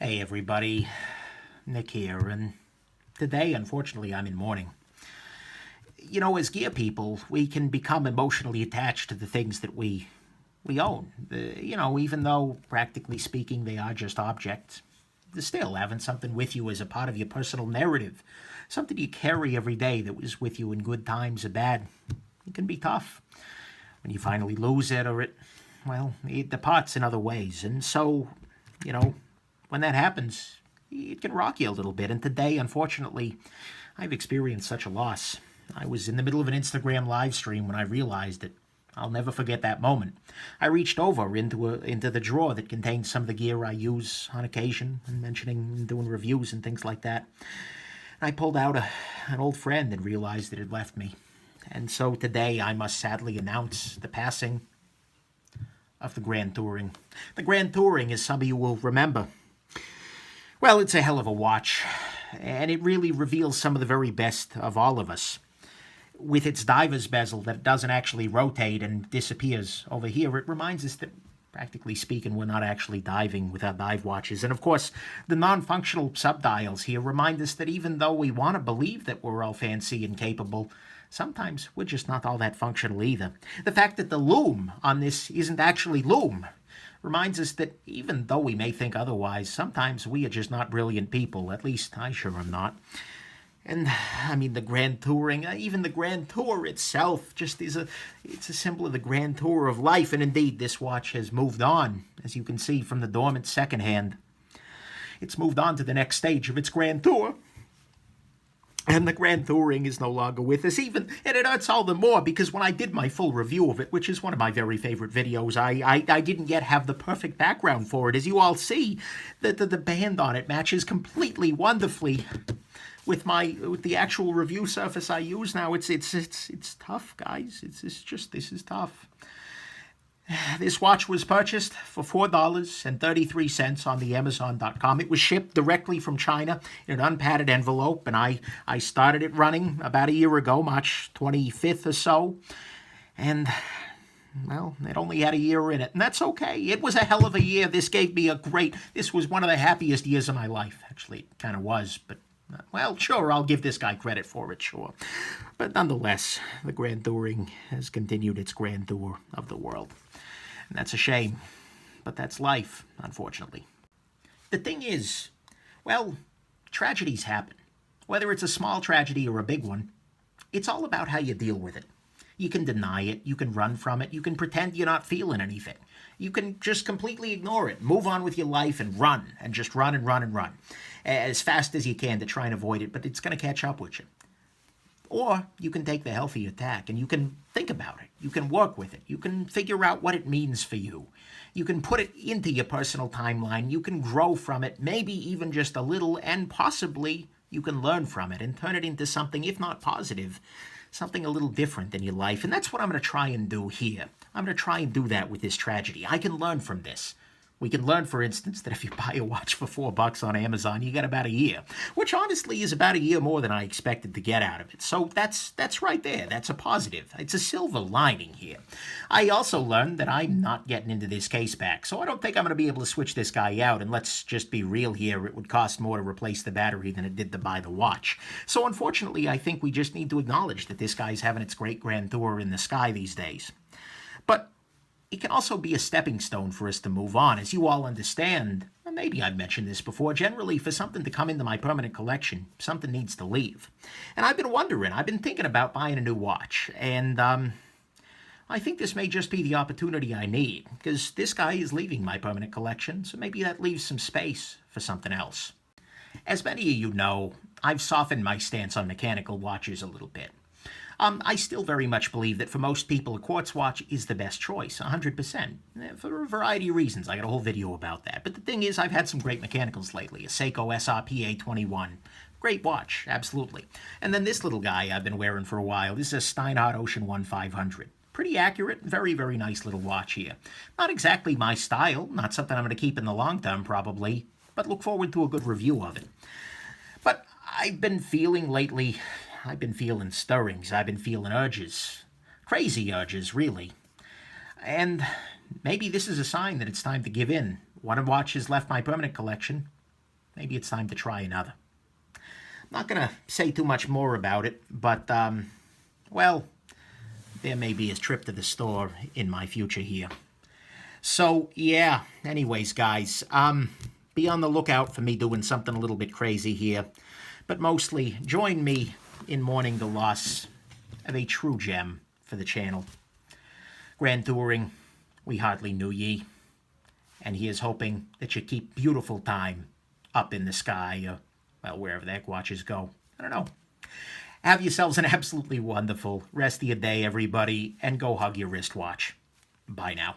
Hey everybody, Nick here, and today, unfortunately, I'm in mourning. You know, as gear people, we can become emotionally attached to the things that we own. Even though, practically speaking, they are just objects, they're still having something with you as a part of your personal narrative, something you carry every day that was with you in good times or bad. It can be tough when you finally lose it or it departs in other ways. And so, you know, when that happens, it can rock you a little bit. And today, unfortunately, I've experienced such a loss. I was in the middle of an Instagram live stream when I realized it. I'll never forget that moment. I reached over into the drawer that contains some of the gear I use on occasion, and mentioning and doing reviews and things like that. And I pulled out an old friend and realized it had left me. And so today I must sadly announce the passing of the Grand Touring. The Grand Touring, as some of you will remember, well, it's a hell of a watch, and it really reveals some of the very best of all of us. With its diver's bezel that doesn't actually rotate and disappears over here, it reminds us that, practically speaking, we're not actually diving with our dive watches. And of course, the non-functional subdials here remind us that even though we want to believe that we're all fancy and capable, sometimes we're just not all that functional either. The fact that the loom on this isn't actually loom reminds us that even though we may think otherwise, sometimes we are just not brilliant people. At least I sure am not. And I mean, the Grand Touring, even the Grand Tour itself, it's a symbol of the Grand Tour of life. And indeed, this watch has moved on, as you can see from the dormant second hand. It's moved on to the next stage of its Grand Tour. And the Grand Touring is no longer with us, and it hurts all the more because when I did my full review of it, which is one of my very favorite videos, I didn't yet have the perfect background for it. As you all see, the band on it matches completely wonderfully with the actual review surface I use now. It's tough, guys. This is tough. This watch was purchased for $4.33 on the Amazon.com. It was shipped directly from China in an unpadded envelope, and I started it running about a year ago, March 25th or so. And, well, it only had a year in it, and that's okay. It was a hell of a year. This was one of the happiest years of my life. Actually, it kind of was, but well, sure, I'll give this guy credit for it, sure. But nonetheless, the Grand Touring has continued its Grand Tour of the world. And that's a shame, but that's life, unfortunately. The thing is, well, tragedies happen. Whether it's a small tragedy or a big one, it's all about how you deal with it. You can deny it, you can run from it, you can pretend you're not feeling anything. You can just completely ignore it, move on with your life and run, and just run and run and run as fast as you can to try and avoid it, but it's going to catch up with you. Or you can take the healthy attack and you can think about it. You can work with it. You can figure out what it means for you. You can put it into your personal timeline. You can grow from it, maybe even just a little, and possibly you can learn from it and turn it into something, if not positive, something a little different in your life. And that's what I'm going to try and do here. I'm going to try and do that with this tragedy. I can learn from this. We can learn, for instance, that if you buy a watch for $4 on Amazon, you get about a year, which honestly is about a year more than I expected to get out of it. So that's right there. That's a positive. It's a silver lining here. I also learned that I'm not getting into this case back, so I don't think I'm going to be able to switch this guy out. And let's just be real here. It would cost more to replace the battery than it did to buy the watch. So unfortunately, I think we just need to acknowledge that this guy's having its great Grand Tour in the sky these days. But it can also be a stepping stone for us to move on. As you all understand, and maybe I've mentioned this before, generally for something to come into my permanent collection, something needs to leave. And I've been thinking about buying a new watch, and I think this may just be the opportunity I need, because this guy is leaving my permanent collection, so maybe that leaves some space for something else. As many of you know, I've softened my stance on mechanical watches a little bit. I still very much believe that for most people, a quartz watch is the best choice, 100%, for a variety of reasons. I got a whole video about that. But the thing is, I've had some great mechanicals lately. A Seiko SRP A21. Great watch, absolutely. And then this little guy I've been wearing for a while. This is a Steinhardt Ocean 1500. Pretty accurate, very, very nice little watch here. Not exactly my style, not something I'm going to keep in the long term, probably, but look forward to a good review of it. But I've been feeling stirrings. I've been feeling urges. Crazy urges, really. And maybe this is a sign that it's time to give in. One watch has left my permanent collection. maybe it's time to try another. I'm not going to say too much more about it, but, well, there may be a trip to the store in my future here. So, yeah, anyways, guys, be on the lookout for me doing something a little bit crazy here. But mostly, join me in mourning the loss of a true gem for the channel. Grand touring, we hardly knew ye. And he is hoping that you keep beautiful time up in the sky, or, well, wherever the heck watches go. I don't know. Have yourselves an absolutely wonderful rest of your day, everybody, and go hug your wristwatch. Bye now.